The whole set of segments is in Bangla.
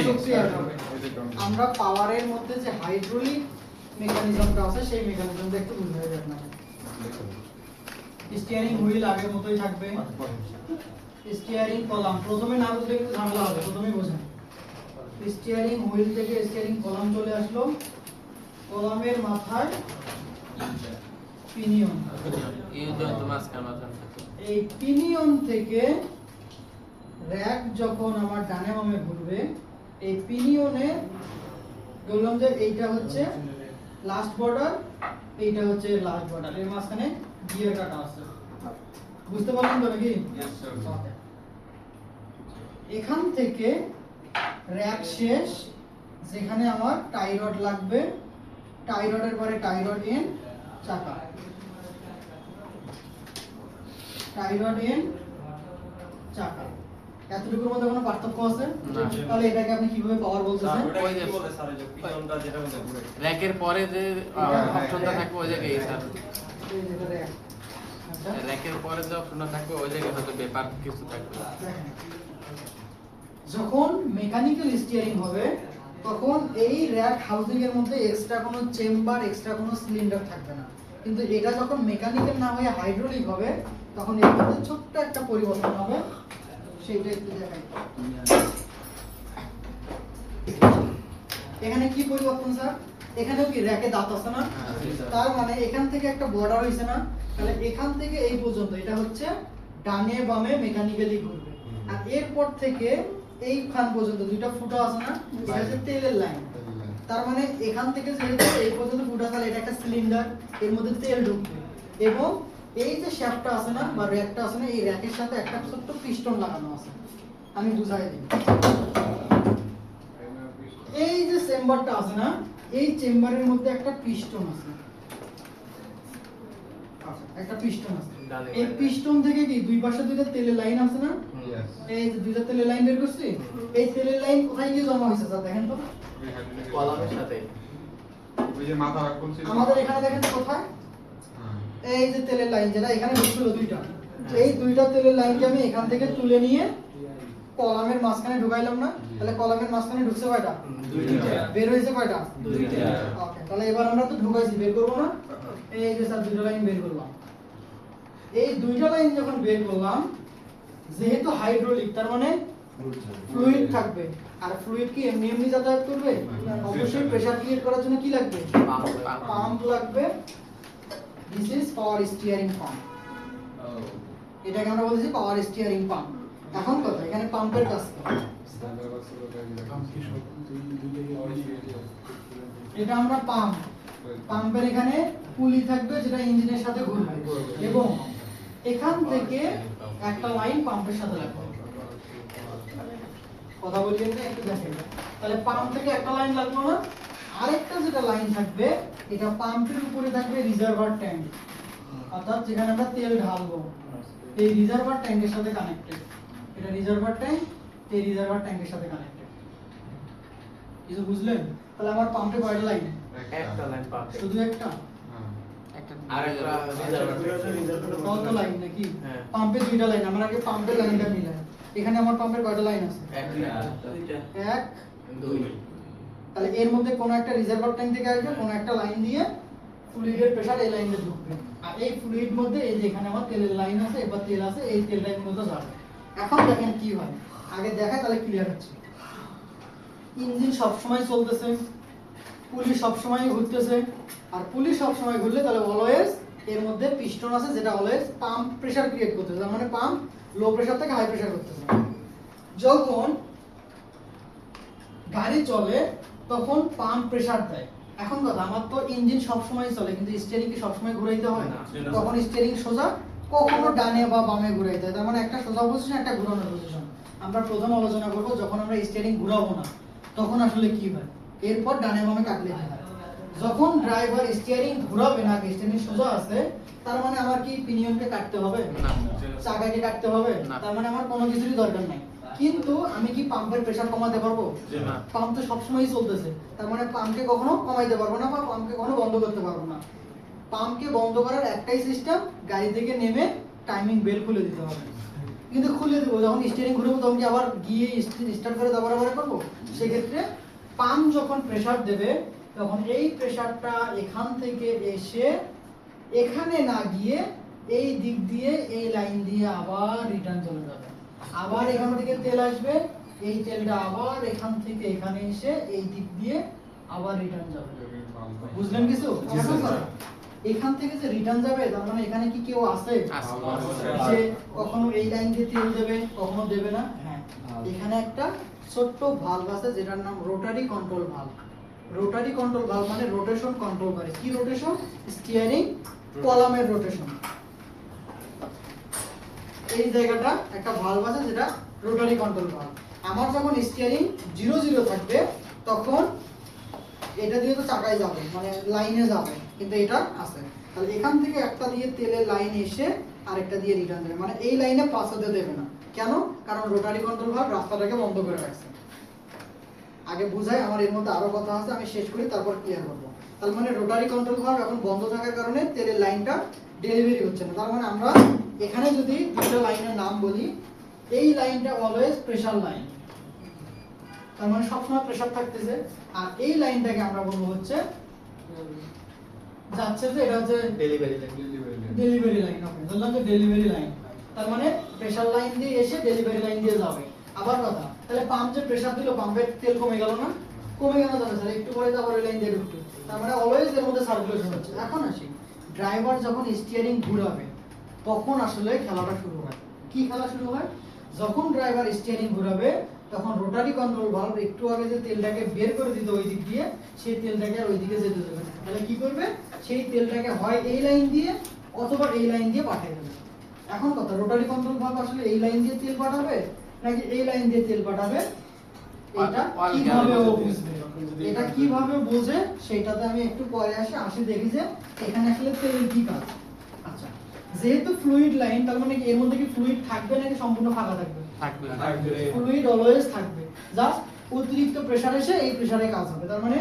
শক্তি অ্যাড হবে। আমরা পাওয়ারের মধ্যে যে হাইড্রোলিক মেকানিজমটা আছে সেই মেকানিজমটা একটু বুঝতে হবে আপনাকে। স্টিয়ারিং হুইল আগের মতোই থাকবে। স্টিয়ারিং কলাম প্রথমে না বুঝলে একটু ঝামেলা হবে, প্রথমেই বোঝেন। স্টিয়ারিং হুইল থেকে স্টিয়ারিং কলাম চলে আসলো, কলামের মাথায় পিনিয়ন। এই পিনিয়ন থেকে র‍্যাক যখন আমার ডানে বামে ঘুরবে, এই পিনিয়নে বললাম যে এইটা হচ্ছে লাস্ট বর্ডার, এইটা হচ্ছে লাস্ট বর্ডার, এর মাঝখানে গিয়ার কাটা আছে। বুঝতে পারলেন তো নাকি? এখান থেকে র‍্যাক শেষ, যেখানে আমার টাই রড লাগবে, টাই রডের পরে টাই রড এন্ড চাকা, টাই রড এন্ড চাকা। এতটুকুর মধ্যে কোনো পার্থক্য আছে? তাহলে এটাকে আপনি কিভাবে পাওয়ার বলতেছেন? ওই যে বলে স্যার যে পিছনটা যেটা বলে র‍্যাকের পরে যে অপশনটা থাকবে ওই জায়গায় স্যার, এই যেটা র‍্যাক, আচ্ছা র‍্যাকের পরে যে অপশনটা থাকবে ওই জায়গায় হয়তো পেপার কিছু থাকবে। যখন মেকানিক্যাল স্টিয়ারিং হবে তখন এই র‍্যাক হাউজিং এর মধ্যে এক্সট্রা কোনো চেম্বার, এক্সট্রা কোনো সিলিন্ডার থাকবে না। কিন্তু এটা যখন মেকানিক্যাল না হয়ে হাইড্রোলিক হবে তখন এর মধ্যে ছোট্ট একটা পরিবর্তন হবে, সেইটা একটু দেখাই। এখানে কি পরিবর্তন স্যার? এখানেও কি র‍্যাকে দাঁত আছে না? তার মানে এখান থেকে একটা বর্ডার হইছে না, তাহলে এখান থেকে এই পর্যন্ত এটা হচ্ছে ডানে বামে মেকানিক্যালি ঘুরবে। আর এরপর থেকে এইখান পর্যন্ত দুইটা ফুটা আছে না, এটা হচ্ছে তেলের লাইন। তার মানে এখান থেকে যেহেতু এই পর্যন্ত ফুটা, তাহলে এটা একটা সিলিন্ডার, এর মধ্যে তেল ঢুকবে। এবং এই যে শ্যাফটটা আছে না বা র‍্যাকটা আছে না, এই র‍্যাকের সাথে একটা ছোট্ট পিস্টন লাগানো আছে। আমি বুঝাই দিই। এই যে চেম্বারটা আছে না, এই চেম্বারের মধ্যে একটা পিস্টন আছে, আচ্ছা একটা পিস্টন আছে। এই পিস্টন থেকে কি দুই পাশে দুইটা তেলের লাইন আছে না? এই যে দুইটা তেলের লাইন বের করছি, এই তেলের লাইন কোথায় গিয়ে জমা হয়েছে স্যার দেখেন তো? কলামের সাথে ওই যে মাথা রাখুন ছিল আমাদের এখানে দেখেন কোথায়, এই যে তেলের লাইন যেটা এখানে ঢুকছিল দুইটা, এই দুইটা তেলের লাইনকে আমি এখান থেকে তুলে নিয়ে কলামের মাঝখানে ঢুকাইলাম না, তাহলে কলামের মাঝখানে ঢুকছে কয়টা? দুইটা। বের হইছে কয়টা? দুইটা। ওকে, তাহলে এবার আমরা তো ঢুকাইছি, বের করব না? এই যে স্যার দুইটা লাইন বের করলাম। এই দুইটা লাইন যখন বের করলাম, যেহেতু হাইড্রোলিক তার মানে ফ্লুইড থাকবে। আর ফ্লুইড কি এমনি এমনি যাতায়াত করবে? অবশ্যই প্রেসার ক্রিয়েট করার জন্য কি লাগবে? পাম্প লাগবে। This is power steering pump. এটাকে আমরা বলছি পাওয়ার স্টিয়ারিং পাম্প। এখন কথা, এখানে পাম্পের কাজ কি? এটা আমরা পাম্প, পাম্পের এখানে পুলি থাকবে যেটা ইঞ্জিনের সাথে ঘুরবে, এবং এখান থেকে একটা লাইন পাম্পের সাথে লাগবে। কথা বলিয়েন না, একটু দেখেন। তাহলে পাম্প থেকে একটা লাইন লাগলো না, আরেকটা যেটা লাইন থাকবে এটা পাম্পের উপরে থাকবে রিজার্ভার ট্যাঙ্ক, অর্থাৎ যেখানে আমরা তেল ঢালবো, এই রিজার্ভার ট্যাঙ্কের সাথে কানেক্টেড। এটা রিজার্ভার ট্যাঙ্ক, এই রিজার্ভার ট্যাঙ্কের সাথে কানেক্টেড। কিছু বুঝলেন? তাহলে আমার পাম্পে কয়টা লাইন? একটা লাইন পাম্প, শুধু একটা? আরেকটা রিজার্ভার কত লাইন নাকি? হ্যাঁ। পাম্পে দুইটা লাইন। আমরা আগে পাম্পের লাইনটা মিলাই। এখানে আমার পাম্পের কয়টা লাইন আছে? এক, দুই। তাহলে এর মধ্যে কোন একটা রিজার্ভার ট্যাঙ্ক থেকে আসবে, কোন একটা লাইন দিয়ে ফ্লুইডের প্রেসার এই লাইনে ঢুকবে। আর এই ফ্লুইড মধ্যে এই যে এখানে আমার তেলের লাইন আছে, এবার তেল আছে, এই তেল লাইন মধ্যে যাবে। এখন দেখেন কি হয়, আগে দেখায় তাহলে ক্লিয়ার হচ্ছে। ইঞ্জিন সব সময় চলতেছে, পুলি সব সময় ঘুরতেছে, আর পুলি সব সময় ঘুরলে তাহলে অলওয়েজ এর মধ্যে পিস্টন আছে যেটা অলওয়েজ পাম্প প্রেসার ক্রিয়েট করতেছে, মানে পাম্প লো প্রেসার থেকে হাই প্রেসার করতেছে। যখন গাড়ি চলে তখন পাম্প প্রেসার দেয়। এখন কথা, আমার তো ইঞ্জিন সব সময় চলে কিন্তু স্টিয়ারিং কি সব সময় ঘুরাইতে হয় না। তখন স্টিয়ারিং সোজা, কখনো ডানে বা বামে ঘুরাইতে হয়। তার মানে একটা সোজা পজিশন, একটা ঘোরানোর পজিশন। আমরা প্রথম আলোচনা করব যখন আমরা স্টিয়ারিং ঘুরাবো না তখন আসলে কি হয়, এরপর ডানে বামে কাটলে হয়। যখন ড্রাইভার স্টিয়ারিং ঘোরাবে না, স্টিয়ারিং সোজা আছে, তার মানে আমার কি পিনিয়নকে কাটতে হবে না, চাকাকে কাটতে হবে, তার মানে আমার কোনো কিছুরই দরকার নাই। কিন্তু আমি কি পাম্পের প্রেসার কমাতে পারবো? পাম্প তো সবসময়ই চলতেছে, তার মানে পাম্পকে কখনো কমাইতে পারবো না বা পাম্পকে কখনো বন্ধ করতে পারবো না। পাম্পকে বন্ধ করার একটাই সিস্টেম, গাড়ি থেকে নেমে টাইমিং বেল খুলে দিতে হবে। কিন্তু খুলে দেবো, যখন স্টিয়ারিং ঘুরবো তখন কি আবার গিয়ে স্টার্ট করে দাবার করবো? সেক্ষেত্রে পাম্প যখন প্রেসার দেবে তখন এই প্রেসারটা এখান থেকে এসে এখানে না গিয়ে এই দিক দিয়ে এই লাইন দিয়ে আবার রিটার্ন চলে যাবে, আবার এখান থেকে তেল আসবে, এই তেলটা আবার এখান থেকে এখানে এসে এই দিক দিয়ে আবার রিটার্ন যাবে। বুঝলেন কিছু? এখন কথা, এখান থেকে যে রিটার্ন যাবে তার মানে এখানে কি কেউ আছে যে কখনো এই লাইন দিয়ে তেল দেবে কখনো দেবে না? হ্যাঁ, এখানে একটা ছোট্ট ভালভ আছে যেটার নাম rotary control valve. Rotary control valve মানে রোটেশন কন্ট্রোল করে। কি রোটেশন? স্টিয়ারিং কলামের রোটেশন। এই জায়গাটা একটা ভালভ আছে যেটা রোটারি কন্ট্রোল ভালভ। আমার যখন স্টিয়ারিং 0 থাকবে তখন এটা দিয়ে তো চাকায় যাবে মানে লাইনে যাবে, কিন্তু এটা আছে। তাহলে এখান থেকে একটা দিয়ে তেলের লাইন এসে আরেকটা দিয়ে রিটার্ন দেবে, মানে এই লাইনে পাস হতে দেবে না। কেন? কারণ রোটারি কন্ট্রোল ভালভ রাস্তাটাকে বন্ধ করে রাখছে। আগে বুঝাই, আমার এর মধ্যে আরো কথা আছে, আমি শেষ করি তারপর ক্লিয়ার করব। তার মানে রোটারি কন্ট্রোল ভালভ এখন বন্ধ থাকার কারণে তেলের লাইনটা ডেলিভারি হচ্ছে না। তার মানে আমরা এখানে যদি দুটো লাইনের নাম বলি, এই লাইনটা অলওয়েজ প্রেসার লাইন, তার মানে সবসময় প্রেসার থাকতেছে। আর এই লাইনটাকে আমরা বলবো হচ্ছে যাচ্ছে যে এটা হচ্ছে ডেলিভারি লাইন। ওকে, বললাম যে ডেলিভারি লাইন, তার মানে প্রেসার লাইন দিয়ে এসে ডেলিভারি লাইন দিয়ে যাবে। আবার কথা, তাহলে পাম্প যে প্রেসার দিল পাম্পের তেল কমে গেল না? কমে গেল যাবে স্যার, একটু পরে আবার ওই লাইন দিয়ে ঢুকতো, তার মানে অলওয়েজ এর মধ্যে সার্কুলেশন হচ্ছে। এখন আসি, ড্রাইভার যখন স্টিয়ারিং ঘুরাবে তখন আসলে খেলাটা শুরু হয়। কি খেলা শুরু হয়? যখন ড্রাইভার স্টিয়ারিং ঘুরাবে তখন রোটারি কন্ট্রোল ভালভ একটু আগে যে তেলটাকে বের করে দিত ওই দিক দিয়ে, সেই তেলটাকে আর ওই দিকে যেতে দেবে না। তাহলে কি করবে? সেই তেলটাকে হয় এই লাইন দিয়ে অথবা এই লাইন দিয়ে পাঠিয়ে দেবে। এখন কথা, রোটারি কন্ট্রোল ভালভ আসলে এই লাইন দিয়ে তেল পাঠাবে নাকি এই লাইন দিয়ে তেল পাঠাবে, এটা কিভাবে ও বুঝবে? এটা কিভাবে বোঝে সেটাতে আমি একটু পরে আসি দেখি যে এখানে আসলে তেলের কি কাজ। আচ্ছা, যেহেতু ফ্লুইড লাইন, তার মানে এর মধ্যে কি ফ্লুইড থাকবে নাকি সম্পূর্ণ ফাঁকা থাকবে? ফ্লুইড অলওয়েজ থাকবে, জাস্ট অতিরিক্ত প্রেসার এসে এই প্রেসারে কাজ হবে। তার মানে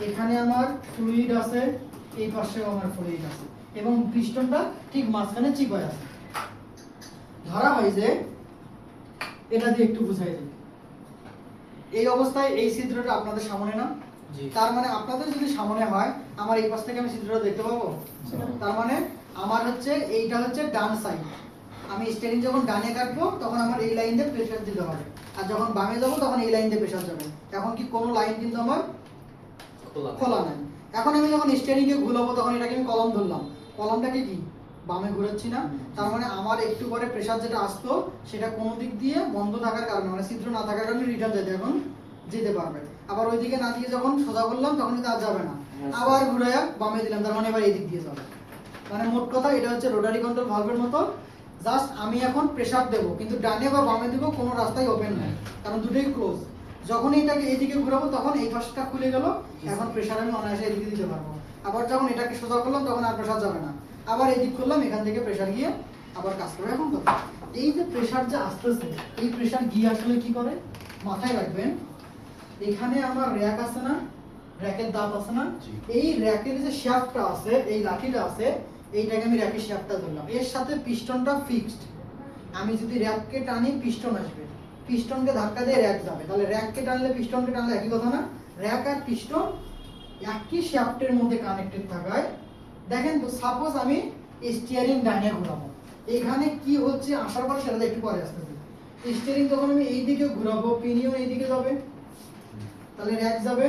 এখানে আমার ফ্লুইড আছে, এই পাশেও আমার ফ্লুইড আছে, এবং পিস্টনটা ঠিক মাঝখানে চিপায় আছে। ধরা হয় যে এটা দিয়ে একটু বুঝাই দিই, এই অবস্থায় এই ছিদ্রটা আপনাদের সামনে না? তার মানে আপনাদের যদি সামনে হয়, আমার এই পাশ থেকে আমি ছিদ্রটা দেখতে পাবো। তার মানে আমার হচ্ছে এইটা হচ্ছে ডান সাইড। আমি স্টিয়ারিং যখন ডানে কাটবো তখন আমার এই লাইন দিয়ে প্রেসার দিতে হবে, আর যখন বামে যাবো তখন এই লাইন দিয়ে প্রেসার যাবে। এখন কি কোনো লাইন কিন্তু আমার খোলা নাই। এখন আমি যখন স্টিয়ারিং কে ঘুরাবো তখন এটাকে আমি কলম ধরলাম, কলমটাকে কি বামে ঘোরাচ্ছি না? তার মানে আমার একটু পরে প্রেসার যেটা আসতো সেটা কোনো দিক দিয়ে বন্ধ থাকার কারণে, মানে ছিদ্র না থাকার কারণে রিটার্ন যেতে এখন যেতে পারবে। আবার ওইদিকে না দিয়ে যখন সোজা করলাম তখন কিন্তু আর যাবে না, আবার ঘুরাইয়া বামে দিলাম, তার মানে এবার এই দিক দিয়ে যাবে। মানে মোট কথা এটা হচ্ছে রোটারি কন্ট্রোল ভালভের মতো, জাস্ট আমি এখন প্রেসার দেবো কিন্তু ডানে বা বামে দেবো কোনো রাস্তাই ওপেন নাই, কারণ দুটোই ক্লোজ। যখন এটাকে এইদিকে ঘুরাবো তখন এই পাশটা খুলে গেল, এখন প্রেসার আমি অনায়াসে এদিকে দিতে পারবো। আবার যখন এটাকে সোজা করলাম তখন আর প্রেসার যাবে না, আবার এদিক করলাম, এখান থেকে প্রেসার গিয়ে আবার কাজ করবে। এখন কথা, এই যে প্রেসার যে আসতেছে, এই প্রেসার গিয়ে আসলে কি করে মাথায় রাখবেন, এখানে আমার র‍্যাক আছে না, র‍্যাকের দাঁত আছে না, এই র‍্যাকের যে শ্যাফটটা আছে, এই লাঠিটা আছে, এইটাকে আমি র‍্যাকের শ্যাফটটা ধরলাম, এর সাথে পিস্টনটা ফিক্সড। আমি যদি র‍্যাককে টানি পিস্টন আসবে, পিস্টনকে ধাক্কা দিয়ে র‍্যাক যাবে, তাহলে র‍্যাককে টানলে পিস্টনকে টানলে একই কথা না? র‍্যাক আর পিস্টন একই শ্যাফটের মধ্যে কানেক্টেড থাকায়, দেখেন তো সাপোজ আমি স্টিয়ারিং ডাইনে ঘোরাবো, এখানে কি হচ্ছে আসার পর সেটা একটু পরে আসতেছে। স্টিয়ারিং যখন আমি এই দিকে ঘোরাবো, পিনিয়ন এই দিকে যাবে, তাহলে র‍্যাক যাবে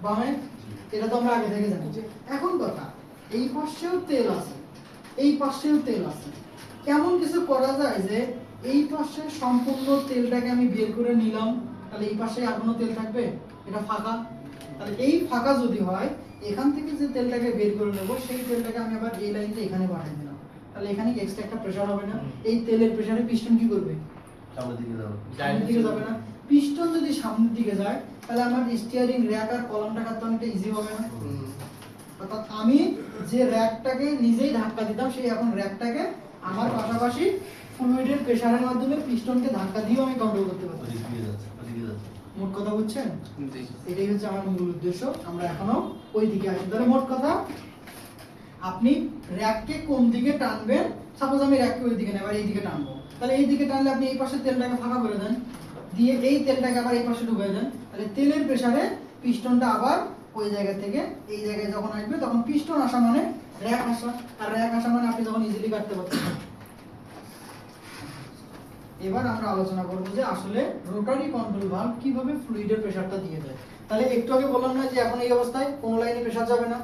বামে, এটা তো আমরা আগে থেকে জানি। এখন কথা, এই পাশেও তেল আছে, এই পাশেও তেল আছে, কেমন কিছু করা যায় যে এই পাশে সম্পূর্ণ তেলটাকে আমি বের করে নিলাম, তাহলে এই পাশে আর কোনো তেল থাকবে? এটা ফাঁকা। তাহলে এই ফাঁকা যদি হয়, এখান থেকে যে তেলটাকে বের করে নেবো সেই তেলটাকে আমি আবার এই লাইন দিয়ে এখানে পাঠিয়ে দিলাম, তাহলে এখানে কি এক্সট্রা একটা প্রেসার হবে না? এই তেলের প্রেসারে পিস্টন কি করবে? সামনের দিকে যাবে না? পিস্টন যদি সামনের দিকে যায় তাহলে আমার স্টিয়ারিং র‍্যাক আর কলামটা কাটতে অনেকটা ইজি হবে না? অর্থাৎ আমি যে র‍্যাকটাকে নিজেই ধাক্কা দিতাম, সেই এখন র‍্যাকটাকে আমার পাশাপাশি ফ্লুইডের প্রেসারের মাধ্যমে পিস্টনকে ধাক্কা দিয়েও আমি কন্ট্রোল করতে পারছি। মোট কথা বুঝছেন? এটাই হচ্ছে আমার মূল উদ্দেশ্য। আমরা এখনো ওই দিকে আসি। তাহলে মোট কথা, আপনি র‍্যাককে কোন দিকে টানবেন, সাপোজ আমি র‍্যাককে ওই দিকে না, এবার এই দিকে টানবো, তাহলে এই দিকে টানলে আপনি এই পাশে তেলটাকে ফাঁকা করে দেন, দিয়ে এই তেলটাকে আবার এই পাশে ঢুকিয়ে দেন, তাহলে তেলের প্রেসারে পিস্টনটা আবার ওই জায়গা থেকে এই জায়গায় যখন আসবে তখন পিস্টন আসা মানে র‍্যাক আসা, আর র‍্যাক আসা মানে আপনি যখন ইজিলি কাটতে পারছেন। এবার আমরা আলোচনা করব যে আসলে রোটারি কন্ট্রোল ভালভ কিভাবে ফ্লুইডের প্রেসারটা দিয়ে দেয়। তাহলে একটু আগে বললাম না যে এখন এই অবস্থায় কোন লাইনে প্রেসার যাবে না,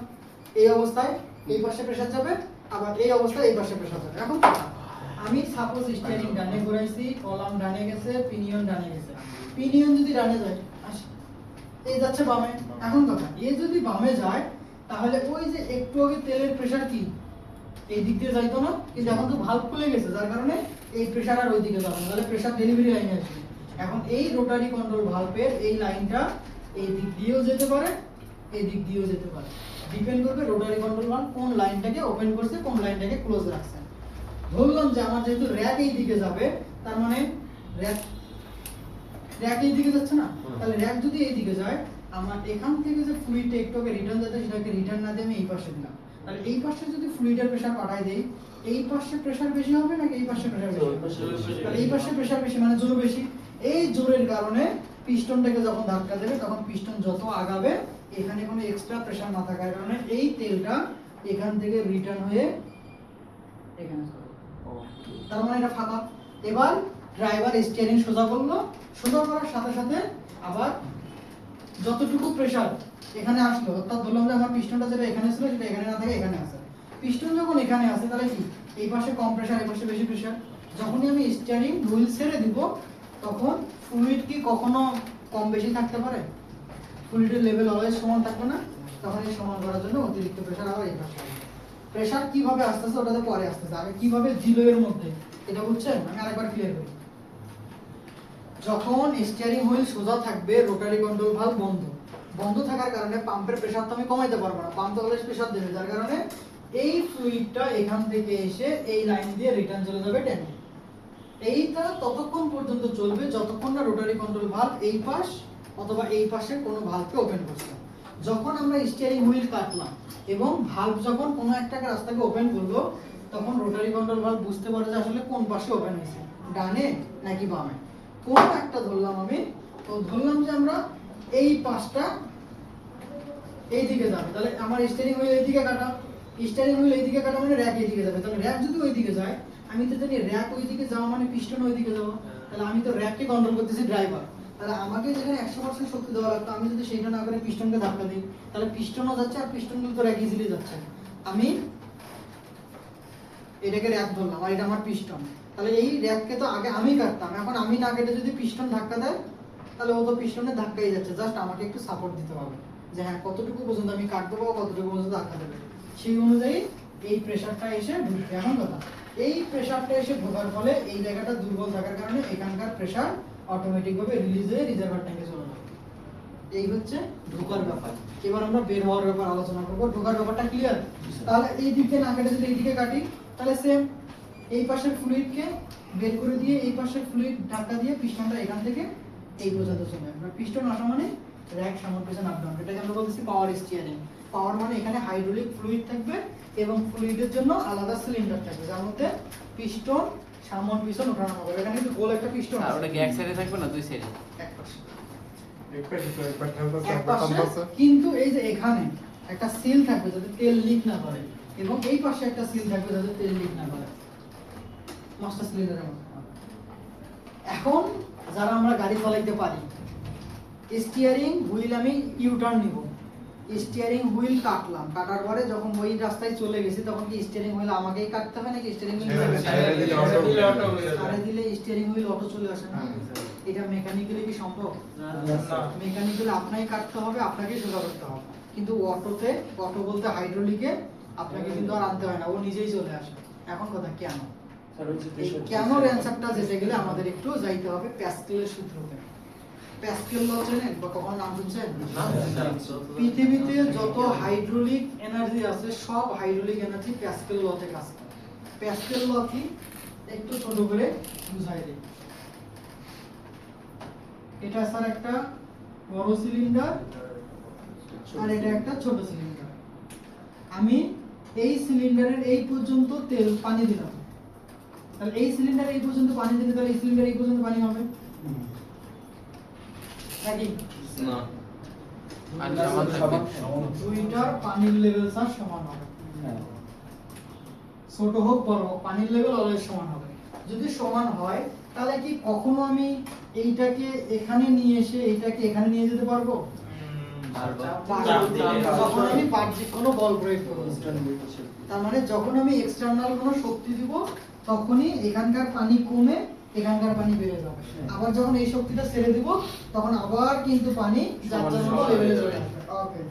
এই অবস্থায় এই পাশে প্রেসার যাবে, আবার এই অবস্থায় এই পাশে প্রেসার যাবে। এখন কথা, আমি সাপোজ স্টিয়ারিং ডানে ঘোরাইছি, কলাম ডানে গেছে, পিনিয়ন ডানে গেছে। পিনিয়ন যদি ডানে যায়, এই যাচ্ছে বামে। এখন কথা, এই যদি বামে যায় তাহলে ওই যে একটু আগে তেলের প্রেসার কি এই দিক দিয়ে যাইতো না, কিন্তু এখন তো ভালভ খুলে গেছে যার কারণে এই প্রেসার আর ওই দিকে যাবে না, তাহলে প্রেসার ডেলিভারি লাইনে আসবে। এখন এই রোটারি কন্ট্রোল ভালভের এই লাইনটা এই দিক দিয়েও যেতে পারে, এই দিক দিয়েও যেতে পারে, ডিপেন্ড করবে রোটারি কন্ট্রোল ভালভ কোন লাইনটাকে ওপেন করছে, কোন লাইনটাকে ক্লোজ রাখছে। ধরলাম যে আমার যেহেতু র‍্যাক এই দিকে যাবে, তার মানে র‍্যাক এই দিকে যাচ্ছে না, তাহলে র‍্যাক যদি এই দিকে যায়, আমার এখান থেকে যে ফ্লুইডটা একটু আগে রিটার্ন যেতে সেটাকে রিটার্ন না দিয়ে আমি এই পাশে দিলাম। তাহলে এই পাশে যদি ফ্লুইডের প্রেসার পাঠায় দেই, এই পাশে প্রেসার বেশি হবে নাকি এই পাশে প্রেসার বেশি হবে? তাহলে এই পাশে প্রেসার বেশি মানে জোর বেশি। এই জোরের কারণে পিস্টনটাকে যখন ধাক্কা দেবে তখন পিস্টন যত আগাবে, এখানে কোনো এক্সট্রা প্রেসার না থাকার কারণে এই তেলটা এখান থেকে রিটার্ন হয়ে এখানে চলে যাবে। তার মানে এটা ফাঁকা। এবার ড্রাইভার স্টিয়ারিং সোজা করলো, সোজা করার সাথে সাথে আবার যতটুকু প্রেসার এখানে আসলো, অর্থাৎ বললাম যে আমার পিস্টনটা যেটা এখানে ছিল সেটা এখানে না থেকে এখানে আসে। পিস্টন যখন এখানে আসে তাহলে কি এই পাশে কম প্রেসার, এই পাশে বেশি প্রেসার। যখনই আমি স্টিয়ারিং হুইল ছেড়ে দিব তখন ফ্লুইড কি কখনো কম বেশি থাকতে পারে? ফ্লুইডের লেভেল অলওয়েজ সমান থাকবে না, তখন এই সমান করার জন্য অতিরিক্ত প্রেসার আবার এই পাশে আসবে। প্রেসার কিভাবে আসতেছে ওটাতে পরে আসতেছে, আগে কিভাবে জিরো এর মধ্যে, এটা বুঝছেন? আমি আরেকবার ক্লিয়ার করি। যখন স্টিয়ারিং হুইল সোজা থাকবে, রোটারি কন্ট্রোল ভালভ বন্ধ। বন্ধ থাকার কারণে পাম্পের প্রেসার তো আমি কমাইতে পারবো না, পাম্প তো অলওয়েজ প্রেসার দেবে, যার কারণে এই ফ্লুইডটা এখান থেকে এসে এই লাইন দিয়ে রিটার্ন চলে যাবে ট্যাঙ্কে। এইটা ততক্ষণ পর্যন্ত চলবে যতক্ষণ না রোটারি কন্ট্রোল ভালভ এই পাশ অথবা এই পাশে কোনো ভালভকে ওপেন করছে। যখন আমরা স্টিয়ারিং হুইল কাটলাম এবং ভালভ যখন কোনো একটা রাস্তাকে ওপেন করলো, তখন রোটারি কন্ট্রোল ভালভ বুঝতে পারে যে আসলে কোন পাশে ওপেন হয়েছে, ডানে নাকি বামে। কোন একটা ধরলাম আমি, তো ধরলাম যে আমরা এই পাশটা এই দিকে যাবে, তাহলে আমার স্টিয়ারিং হুইল এই দিকে কাটা, স্টিয়ারিং হুইল এই দিকে কাটা মানে র‍্যাক এই দিকে যাবে। তাহলে র‍্যাক যদি ওই দিকে যায়, আমি তো জানি র‍্যাক ওই দিকে যাওয়া মানে পিস্টন ওই দিকে যাওয়া, তাহলে আমি তো র‍্যাককে কন্ট্রোল করতেছি ড্রাইভার। তাহলে আমাকে যেখানে 100% শক্তি দেওয়া লাগতো, আমি যদি সেইটা না করে পিস্টনকে ধাক্কা দিই, তাহলে পিস্টনও যাচ্ছে আর পিস্টনগুলো তো র‍্যাক ইজিলি যাচ্ছে। আমি এটাকে র‍্যাক ধরলাম আর এটা আমার পিস্টন, তাহলে এই র‍্যাককে তো আগে আমি কাটতাম, এখন আমি না কেটে যদি পিস্টন ধাক্কা দেয় তাহলে ও তো পিস্টনের ধাক্কাই যাচ্ছে, জাস্ট আমাকে একটু সাপোর্ট দিতে হবে যে হ্যাঁ কতটুকু পর্যন্ত আমি কাটবো বা কতটুকু পর্যন্ত ধাক্কা দেবে, সেই অনুযায়ী এই প্রেসারটা এসে ঢুকবে। এখন কথা, এই প্রেসারটা এসে ঢোকার ফলে এই জায়গাটা দুর্বল থাকার কারণে এখানকার প্রেসার অটোমেটিক ভাবে রিলিজ হয়ে রিজার্ভার ট্যাঙ্কে চলে যাবে। এই হচ্ছে ঢোকার ব্যাপার। এবার আমরা বের হওয়ার ব্যাপার আলোচনা করবো। ঢোকার ব্যাপারটা ক্লিয়ার? তাহলে এই দিকে না কেটে যদি এই দিকে কাটি, তাহলে সেম এই পাশের ফ্লুইডকে বের করে দিয়ে এই পাশের ফ্লুইড ধাক্কা দিয়ে পিস্টনটা এখান থেকে এই পর্যন্ত চলে আসবে। পিস্টন আসা মানে র‍্যাক সামন পিছন আপ ডাউন, এটাকে আমরা বলতেছি পাওয়ার স্টিয়ারিং। পাওয়ার মানে এখানে হাইড্রোলিক ফ্লুইড থাকবে এবং ফ্লুইডের জন্য আলাদা সিলিন্ডার থাকবে, যার মধ্যে পিস্টন সামন পিছন ওঠানো হবে। এখানে কিন্তু গোল একটা পিস্টন আর ওটা কি এক সাইডে থাকবে না দুই সাইডে? এক পাশে। এক পাশে কিন্তু এই যে এখানে একটা সিল থাকবে যাতে তেল লিক না করে, এবং এই পাশে একটা সিল থাকবে যাতে তেল লিক না করে, মাস্টার সিলিন্ডারের মতো। এখন যারা আমরা গাড়ি চালাইতে পারি, স্টিয়ারিং হুইল আমি ইউটার্ন নিব, স্টিয়ারিং হুইল কাটলাম, কাটার পরে যখন ওই রাস্তায় চলে গেছি তখন কি স্টিয়ারিং হুইল আমাকেই কাটতে হবে নাকি স্টিয়ারিং হুইল ছাড়ে দিলে স্টিয়ারিং হুইল অটো চলে আসে না? এটা মেকানিক্যালি কি সম্ভব? মেকানিক্যালি আপনাকে কাটতে হবে, আপনাকেই সোজা করতে হবে, কিন্তু অটোতে, অটো বলতে হাইড্রোলিকে আপনাকে কিন্তু আর আনতে হয় না, ও নিজেই চলে আসে। এখন কথা কেন? এই কেনর অ্যানসারটা যেতে গেলে আমাদের একটু যাইতে হবে প্যাসকেলের সূত্রতে। প্যাসকেল ল জানেন বা কখনো নাম শুনছেন? পৃথিবীতে যত হাইড্রোলিক এনার্জি আছে সব হাইড্রোলিক এনার্জি প্যাসকেল লতে কাজ করে। প্যাসকেল ল কি একটু ছোট করে বুঝাই দিই। এটা স্যার একটা বড় সিলিন্ডার আর এটা একটা ছোট সিলিন্ডার। আমি এই সিলিন্ডারের এই পর্যন্ত তেল পানি দিলাম, তাহলে এই সিলিন্ডারে এই পর্যন্ত পানি দিলে তাহলে এই সিলিন্ডারে এই পর্যন্ত পানি হবে নাকি? না আর সমান থাকবে। দুইটার পানির লেভেল স্যার সমান হবে। হ্যাঁ। ছোট হোক বড় হোক পানির লেভেল অলওয়েজ সমান হবে। যদি সমান হয় তাহলে কি কখনো আমি এইটাকে এখানে নিয়ে এসে এইটাকে এখানে নিয়ে যেতে পারবো? যখন আমি বাহ্যিক কোনো বল প্রয়োগ করব। তার মানে যখন আমি এক্সটার্নাল কোনো শক্তি দিব তখনই এখানকার পানি কমে এখানকার পানি বেড়ে যাবে। আবার যখন এই শক্তিটা ছেড়ে দিব তখন আবার কিন্তু পানি যার যার মতো লেভেলে চলে আসবে। ওকে,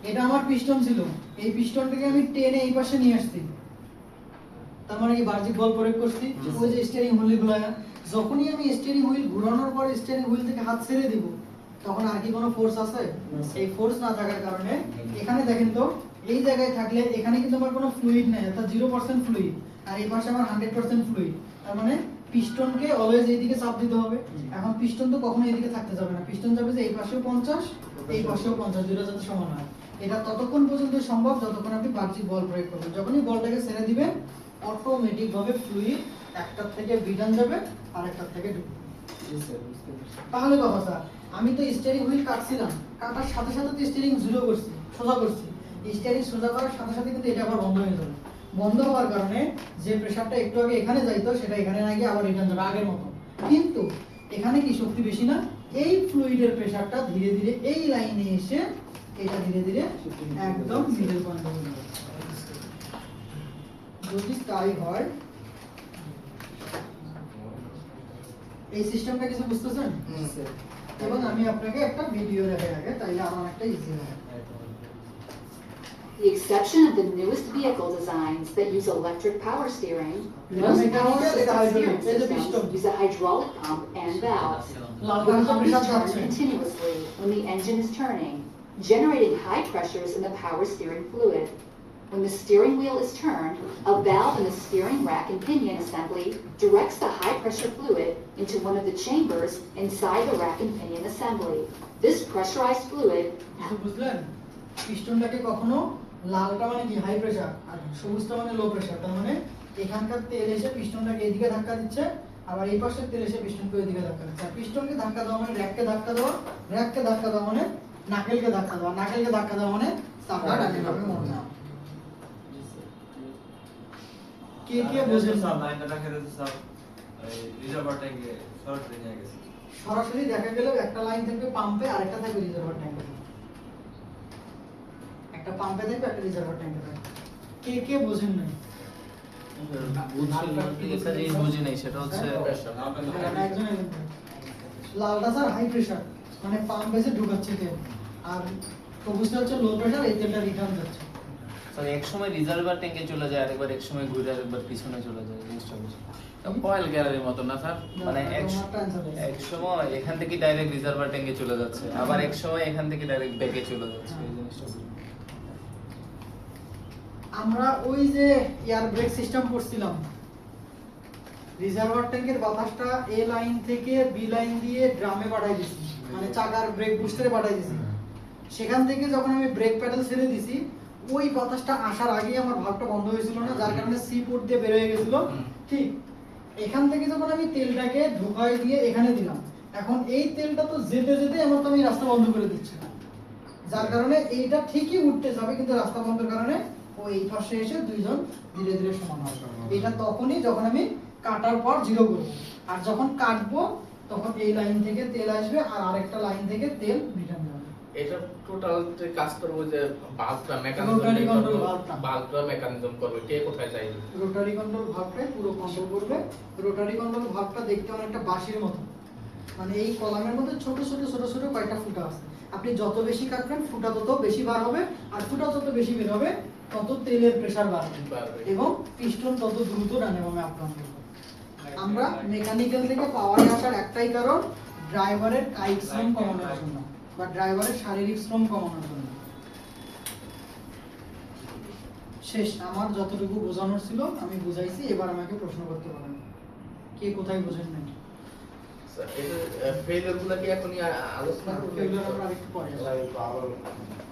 এটা আমার পিস্টন ছিল, এই পিস্টনটাকে আমি টেনে এই পাশে নিয়ে আসছি, তার মানে কি বাহ্যিক বল প্রয়োগ করছি। ওই যে স্টিয়ারিং হুইলগুলো, যখনই আমি স্টিয়ারিং হুইল ঘোরানোর পর স্টিয়ারিং হুইল থেকে হাত ছেড়ে দিব তখন আর কি কোনো ফোর্স আছে? এই ফোর্স না থাকার কারণে এখানে দেখেন তো এই জায়গায় থাকলে এখানে কিন্তু আমার কোনো ফ্লুইড নাই, অর্থাৎ 0% ফ্লুইড, আর এই পাশে আমার 100% ফ্লুইড। তার মানে পিস্টনকে অলওয়েজ এইদিকে চাপ দিতে হবে। এখন পিস্টন তো কখনো এইদিকে থাকতে যাবে না, পিস্টন যাবে যে এই পাশেও 50 এই পাশেও 50, দুটো যাতে সমান হয়। এটা ততক্ষণ পর্যন্ত সম্ভব যতক্ষণ আপনি বাহ্যিক বল প্রয়োগ করবেন। যখনই বলটাকে ছেড়ে দিবেন অটোমেটিক ভাবে ফ্লুইড একটার থেকে বিটান যাবে আর একটার থেকে ঢুকবে। তাহলে কথা স্যার, আমি তো স্টিয়ারিং হুইল কাটছিলাম, কাটার সাথে সাথে তো স্টিয়ারিং জিরো করছি, সোজা করছি। স্টিয়ারিং সোজা করার সাথে সাথে কিন্তু এটা আবার বন্ধ হয়ে যাবে। বন্ধ হওয়ার কারণে যে প্রেসারটা একটু আগে এখানে যাইতো সেটা এখানে না গিয়ে আবার রিটার্ন যাবে আগের মতো। কিন্তু এখানে কি শক্তি বেশি না? এই ফ্লুইডের প্রেসারটা ধীরে ধীরে এই লাইনে এসে এটা ধীরে ধীরে একদম মিডল পয়েন্টে চলে যাবে। যদি তাই হয়, এই সিস্টেমটা কিছু বুঝতেছেন? এবং আমি আপনাকে একটা ভিডিও দেখাই আগে, তাইলে আমার একটা ইজি হবে। The exception of the newest vehicle designs that use electric power steering, most power steering systems use a hydraulic pump and valves. The pump is turned continuously when the engine is turning, generating high pressures in the power steering fluid. When the steering wheel is turned, a valve in the steering rack and pinion assembly directs the high-pressure fluid into one of the chambers inside the rack and pinion assembly. This pressurized fluid বুঝলেন? পিস্টনটাকে কখনো লালটা মানে কি হাই প্রেসার আর সবুজটা মানে লো প্রেসার। তার মানে এখানকার তেল এসে পিস্টনটাকে এদিকে ধাক্কা দিচ্ছে, আবার এই পাশের তেল এসে পিস্টনকে ওইদিকে ধাক্কা দিচ্ছে। আর পিস্টনকে ধাক্কা দেওয়া মানে র্যাককে ধাক্কা দেওয়া, র্যাককে ধাক্কা দেওয়া মানে নাকেলকে ধাক্কা দেওয়া, নাকেলকে ধাক্কা দেওয়া মানে চাকা ডানে বামে মোড় নেওয়া। কে কে বোঝেন? সরাসরি দেখা গেল একটা লাইন থাকবে পাম্পে আর একটা থাকবে রিজার্ভার ট্যাঙ্কে, একটা পাম্পে থাকবে একটা রিজার্ভার ট্যাঙ্কে থাকবে। কে কে বোঝেন নাই? বুঝি নাই, সেটা হচ্ছে লালটা স্যার হাই প্রেসার, মানে পাম্প এসে ঢুকাচ্ছে তেল, আর সবুজটা হচ্ছে লো প্রেসার, এই তেলটা রিটার্ন যাচ্ছে। স্যার এক সময় রিজার্ভার ট্যাঙ্কে চলে যায়, আরেকবার এক সময় ঘুরে আরেকবার পিছনে চলে যায়, জিনিসটা বুঝি কয়েল গ্যালারির মতো না স্যার? মানে এক সময় এখান থেকে ডাইরেক্ট রিজার্ভার ট্যাঙ্কে চলে যাচ্ছে, আবার এক সময় এখান থেকে ডাইরেক্ট ব্যাকে চলে যাচ্ছে, এই জিনিসটা বুঝি। আমরা ওই যে এয়ার ব্রেক সিস্টেম করছিলাম, রিজার্ভার ট্যাঙ্কের বাতাসটা এ লাইন থেকে বি লাইন দিয়ে ড্রামে পাঠাই দিছি, মানে চাকার ব্রেক বুস্টারে পাঠাই দিছি। সেখান থেকে যখন আমি ব্রেক প্যাডেল ছেড়ে দিছি, ওই বাতাসটা আসার আগেই আমার ভালভটা বন্ধ হয়েছিল না, যার কারণে সি পোর্ট দিয়ে বের হয়ে গেছিল। ঠিক এখান থেকে যখন আমি তেলটাকে ঢোকাই দিয়ে এখানে দিলাম, এখন এই তেলটা তো যেতে যেতে আমার তো আমি রাস্তা বন্ধ করে দিচ্ছি না, যার কারণে এইটা ঠিকই উঠতে যাবে, কিন্তু রাস্তা বন্ধের কারণে ও এই পাশে এসে দুইজন ধীরে ধীরে সমান হবে। এটা তখনই যখন আমি কাটার পর জিরো করব, আর যখন কাটবো তখন এই লাইন থেকে তেল আসবে আর আরেকটা লাইন থেকে তেল রিটার্ন যাবে। এটা টোটাল যে কাজ করব যে বাল্বটা রোটারি কন্ট্রোল বাল্বটা মেকানিজম করবে কে কোথায় যায়? রোটারি কন্ট্রোল ভাবটাই পুরো কন্ট্রোল করবে। রোটারি কন্ট্রোল ভাবটা দেখতে অনেকটা বাঁশির মতো, মানে এই কলামের মধ্যে ছোট ছোট ছোট ছোট কয়েকটা ফুটা আছে। আপনি যত বেশি কাটবেন ফুটা তত বেশি বার হবে, আর ফুটা যত বেশি বের হবে তত তেলের প্রেসার বাড়বে এবং পিস্টন তত দ্রুত ডানে বামে আপ ডাউন করবে। আমরা মেকানিক্যাল থেকে পাওয়ারে আসার একটাই কারণ, ড্রাইভারের কায়িক শ্রম কমানোর জন্য বা ড্রাইভারের শারীরিক শ্রম কমানোর জন্য। শেষ, আমার যতটুকু বোঝানোর ছিল আমি বুঝাইছি। এবার আমাকে প্রশ্ন করতে পারেন, কে কোথায় বোঝেন নাই? স্যার এটা ফেইলিওরগুলো কি এখনই আলোচনা করব? ফেইলিওর আমরা আরেকটু পরে আসবো।